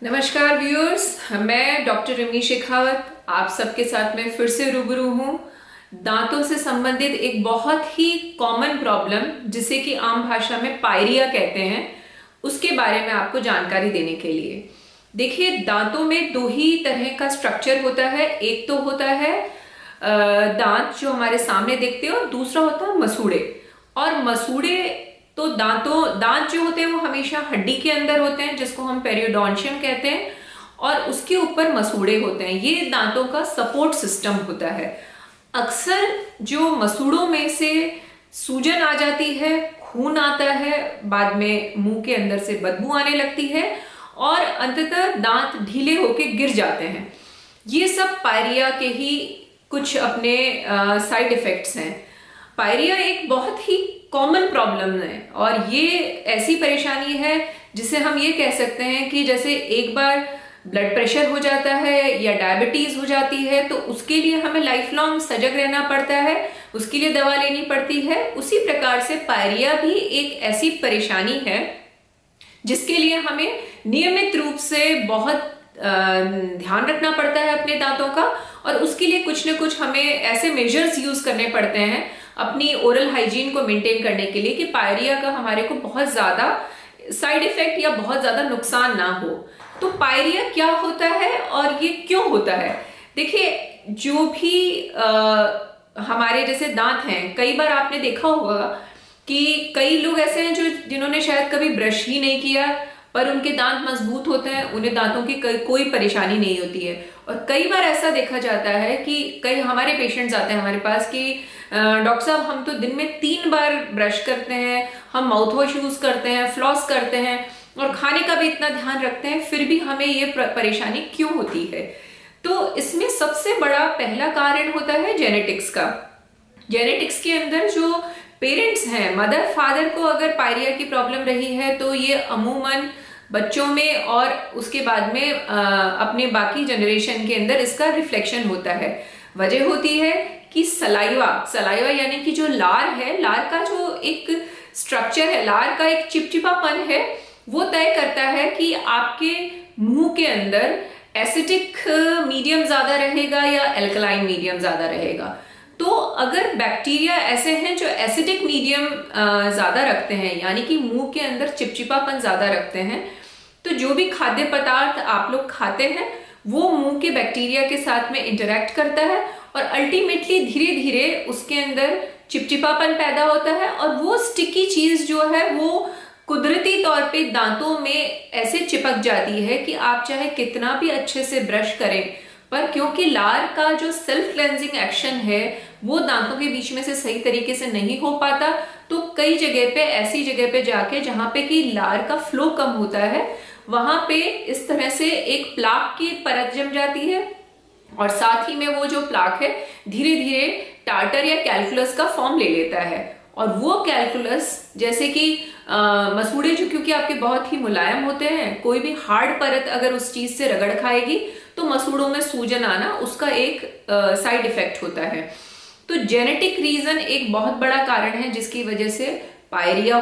नमस्कार व्यूअर्स, मैं doctor rummy Shekhawat आप सबके साथ में फिर से रूबरू हूँ। दांतों से संबंधित एक बहुत ही कॉमन प्रॉब्लम जिसे कि आम भाषा में पायरिया कहते हैं, उसके बारे में आपको जानकारी देने के लिए। देखिए, दांतों में दो ही तरह का स्ट्रक्चर होता है। एक तो होता है दांत जो हमारे सामने दिखते हैं और दूसरा होता है मसूड़े। और मसूड़े तो दांत जो होते हैं वो हमेशा हड्डी के अंदर होते हैं, जिसको हम पेरियोडोंशियम कहते हैं, और उसके ऊपर मसूड़े होते हैं। ये दांतों का सपोर्ट सिस्टम होता है। अक्सर जो मसूड़ों में से सूजन आ जाती है, खून आता है, बाद में मुंह के अंदर से बदबू आने लगती है और अंततः दांत ढीले होके गिर जाते हैं। ये सब पायरिया के ही कुछ अपने साइड इफेक्ट्स हैं। पायरिया एक बहुत ही कॉमन प्रॉब्लम है और ये ऐसी परेशानी है जिसे हम ये कह सकते हैं कि जैसे एक बार ब्लड प्रेशर हो जाता है या डायबिटीज हो जाती है तो उसके लिए हमें लाइफ लॉन्ग सजग रहना पड़ता है, उसके लिए दवा लेनी पड़ती है। उसी प्रकार से पायरिया भी एक ऐसी परेशानी है जिसके लिए हमें नियमित रूप से बहुत ध्यान रखना पड़ता है अपने दांतों का, और उसके लिए कुछ न कुछ हमें ऐसे मेजर्स यूज करने पड़ते हैं अपनी ओरल हाइजीन को मेंटेन करने के लिए कि पायरिया का हमारे को बहुत ज्यादा साइड इफेक्ट या बहुत ज्यादा नुकसान ना हो। तो पायरिया क्या होता है और ये क्यों होता है? देखिए, जो भी हमारे जैसे दांत हैं, कई बार आपने देखा होगा कि कई लोग ऐसे हैं जिन्होंने शायद कभी ब्रश ही नहीं किया पर उनके दांत मजबूत होते हैं, उन्हें दांतों की कोई परेशानी नहीं होती है। और कई बार ऐसा देखा जाता है कि कई हमारे पेशेंट्स आते हैं हमारे पास कि डॉक्टर साहब, हम तो दिन में 3 बार ब्रश करते हैं, हम माउथ वॉश यूज करते हैं, फ्लॉस करते हैं और खाने का भी इतना ध्यान रखते हैं, फिर भी हमें ये परेशानी क्यों होती है? तो इसमें सबसे बड़ा पहला कारण होता है जेनेटिक्स का। जेनेटिक्स के अंदर जो पेरेंट्स हैं, मदर फादर को अगर पायरिया की प्रॉब्लम रही है तो ये अमूमन बच्चों में और उसके बाद में अपने बाकी जनरेशन के अंदर इसका रिफ्लेक्शन होता है। वजह होती है कि सलाइवा यानी कि जो लार है, लार का जो एक स्ट्रक्चर है, लार का एक चिपचिपापन है, वो तय करता है कि आपके मुंह के अंदर एसिडिक मीडियम ज्यादा रहेगा या एल्कलाइन मीडियम ज्यादा रहेगा। तो अगर बैक्टीरिया ऐसे हैं जो एसिडिक मीडियम ज्यादा रखते हैं, यानी कि मुंह के अंदर चिपचिपापन ज्यादा रखते हैं, तो जो भी खाद्य पदार्थ आप लोग खाते हैं वो मुंह के बैक्टीरिया के साथ में इंटरेक्ट करता है और अल्टीमेटली धीरे धीरे उसके अंदर चिपचिपापन पैदा होता है और वो स्टिकी चीज जो है वो कुदरती तौर पे दांतों में ऐसे चिपक जाती है कि आप चाहे कितना भी अच्छे से ब्रश करें, पर क्योंकि लार का जो सेल्फ क्लेंजिंग एक्शन है वो दांतों के बीच में से सही तरीके से नहीं हो पाता, तो कई जगह पे ऐसी जगह पे जाके जहां पे कि लार का फ्लो कम होता है, वहां पे इस तरह से एक प्लाक की परत जम जाती है और साथ ही में वो जो प्लाक है धीरे धीरे टार्टर या कैल्कुलस का फॉर्म ले लेता है। और वो कैल्कुलस, जैसे कि मसूड़े जो क्योंकि आपके बहुत ही मुलायम होते हैं, कोई भी हार्ड परत अगर उस चीज से रगड़ खाएगी तो मसूड़ों में सूजन आना उसका एक साइड इफेक्ट होता है। तो जेनेटिक रीजन एक बहुत बड़ा कारण है जिसकी वजह से पायरिया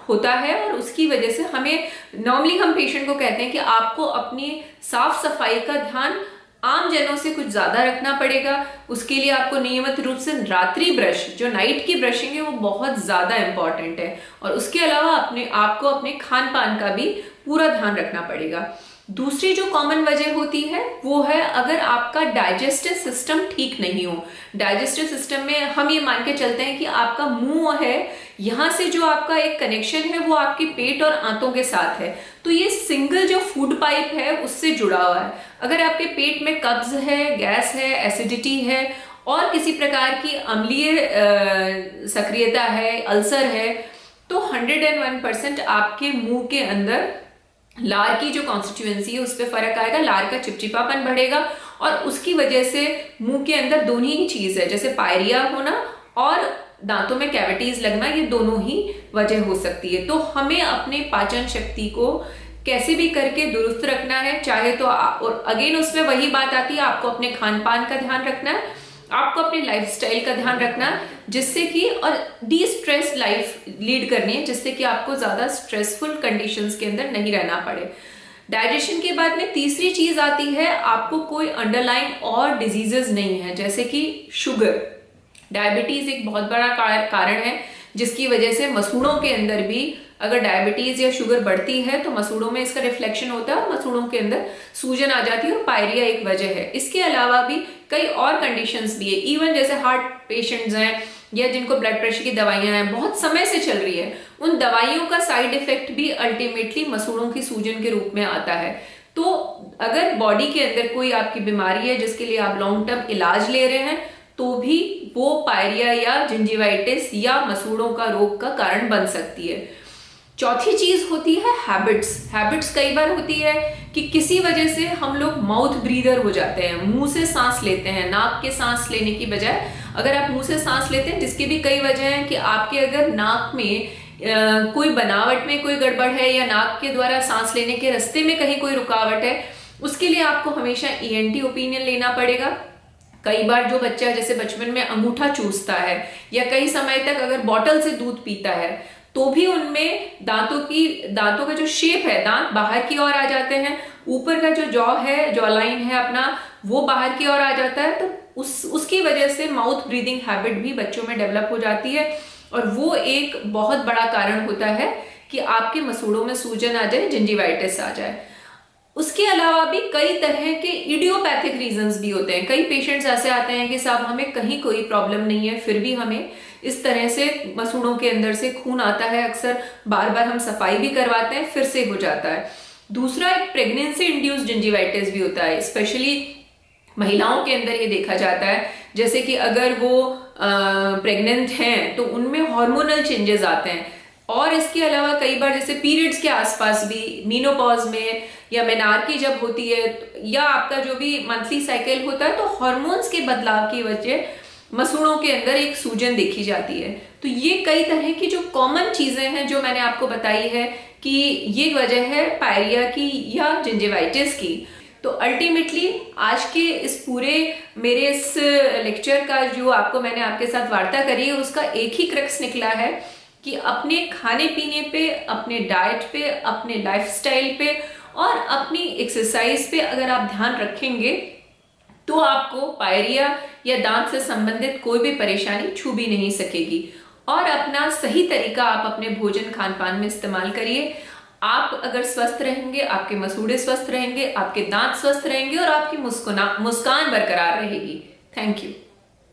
होता है, और उसकी वजह से हमें नॉर्मली हम पेशेंट को कहते हैं कि आपको अपनी साफ सफाई का ध्यान आम जनों से कुछ ज्यादा रखना पड़ेगा। उसके लिए आपको नियमित रूप से रात्रि ब्रश, जो नाइट की ब्रशिंग है, वो बहुत ज्यादा इंपॉर्टेंट है। और उसके अलावा आपको अपने खान पान का भी पूरा ध्यान रखना पड़ेगा। दूसरी जो कॉमन वजह होती है वो है अगर आपका डाइजेस्टिव सिस्टम ठीक नहीं हो। डाइजेस्टिव सिस्टम में हम ये मान के चलते हैं कि आपका मुंह है, यहां से जो आपका एक कनेक्शन है वो आपके पेट और आंतों के साथ है, तो ये सिंगल जो फूड पाइप है उससे जुड़ा हुआ है। अगर आपके पेट में कब्ज है, गैस है, एसिडिटी है और किसी प्रकार की अम्लीय सक्रियता है, अल्सर है, तो 101% आपके मुंह के अंदर लार की जो कॉन्स्टिट्यूएंसी है उस पर फर्क आएगा, लार का चिपचिपापन बढ़ेगा और उसकी वजह से मुंह के अंदर दोनों ही चीज है, जैसे पायरिया होना और दांतों में कैविटीज लगना, ये दोनों ही वजह हो सकती है। तो हमें अपने पाचन शक्ति को कैसे भी करके दुरुस्त रखना है, चाहे तो और अगेन उसमें वही बात आती है, आपको अपने खान पान का ध्यान रखना है, आपको अपनी लाइफस्टाइल का ध्यान रखना, जिससे कि और डी स्ट्रेस लाइफ लीड करनी है जिससे कि आपको ज्यादा स्ट्रेसफुल कंडीशंस के अंदर नहीं रहना पड़े। डाइजेशन के बाद में तीसरी चीज आती है, आपको कोई अंडरलाइन और डिजीजेस नहीं है, जैसे कि शुगर। डायबिटीज एक बहुत बड़ा कारण है जिसकी वजह से मसूड़ों के अंदर भी अगर डायबिटीज या शुगर बढ़ती है तो मसूड़ों में इसका रिफ्लेक्शन होता है और मसूड़ों के अंदर सूजन आ जाती है और पायरिया एक वजह है। इसके अलावा भी कई और कंडीशंस भी है, इवन जैसे हार्ट पेशेंट्स हैं या जिनको ब्लड प्रेशर की दवाइयां हैं बहुत समय से चल रही है, उन दवाइयों का साइड इफेक्ट भी अल्टीमेटली मसूड़ों की सूजन के रूप में आता है। तो अगर बॉडी के अंदर कोई आपकी बीमारी है जिसके लिए आप लॉन्ग टर्म इलाज ले रहे हैं तो भी वो पायरिया या जिंजिवाइटिस या मसूड़ों का रोग का कारण बन सकती है। चौथी चीज होती है हैबिट्स। हैबिट्स कई बार होती है कि किसी वजह से हम लोग माउथ ब्रीदर हो जाते हैं, मुंह से सांस लेते हैं, नाक के सांस लेने की बजाय अगर आप मुंह से सांस लेते हैं, जिसकी भी कई वजह हैं कि आपके अगर नाक में कोई बनावट में कोई गड़बड़ है या नाक के द्वारा सांस लेने के रास्ते में कहीं कोई रुकावट है, उसके लिए आपको हमेशा ईएनटी ओपिनियन लेना पड़ेगा। कई बार जो बच्चा जैसे बचपन में अंगूठा चूसता है या कई समय तक अगर बॉटल से दूध पीता है तो भी उनमें दांतों का जो शेप है, दांत बाहर की ओर आ जाते हैं, ऊपर का जो जॉ है, जॉ लाइन है अपना, वो बाहर की ओर आ जाता है। तो उसकी वजह से माउथ ब्रीदिंग हैबिट भी बच्चों में डेवलप हो जाती है और वो एक बहुत बड़ा कारण होता है कि आपके मसूड़ों में सूजन आ जाए, जिंजिवाइटिस आ जाए। उसके अलावा भी कई तरह के इडियोपैथिक रीजंस भी होते हैं। कई पेशेंट्स ऐसे आते हैं कि साहब हमें कहीं कोई प्रॉब्लम नहीं है, फिर भी हमें इस तरह से मसूड़ों के अंदर से खून आता है, अक्सर बार बार हम सफाई भी करवाते हैं फिर से हो जाता है। दूसरा एक प्रेगनेंसी इंड्यूस्ड जिंजिवाइटिस भी होता है, स्पेशली महिलाओं के अंदर ये देखा जाता है, जैसे कि अगर वो प्रेग्नेंट हैं तो उनमें हार्मोनल चेंजेस आते हैं। और इसके अलावा कई बार जैसे पीरियड्स के आसपास भी, मीनोपॉज में या मेनार्की जब होती है या आपका जो भी मंथली साइकिल होता है, तो हार्मोन्स के बदलाव की वजह मसूड़ों के अंदर एक सूजन देखी जाती है। तो ये कई तरह की जो कॉमन चीजें हैं जो मैंने आपको बताई है कि ये वजह है पायरिया की या जिंजिवाइटिस की। तो अल्टीमेटली आज के इस पूरे मेरे इस लेक्चर का जो आपको मैंने आपके साथ वार्ता करी है उसका एक ही क्रक्स निकला है कि अपने खाने पीने पे, अपने डाइट पे, अपने लाइफस्टाइल पे और अपनी एक्सरसाइज पे अगर आप ध्यान रखेंगे तो आपको पायरिया या दांत से संबंधित कोई भी परेशानी छू भी नहीं सकेगी। और अपना सही तरीका आप अपने भोजन खान पान में इस्तेमाल करिए। आप अगर स्वस्थ रहेंगे, आपके मसूड़े स्वस्थ रहेंगे, आपके दांत स्वस्थ रहेंगे और आपकी मुस्कान बरकरार रहेगी। Thank you.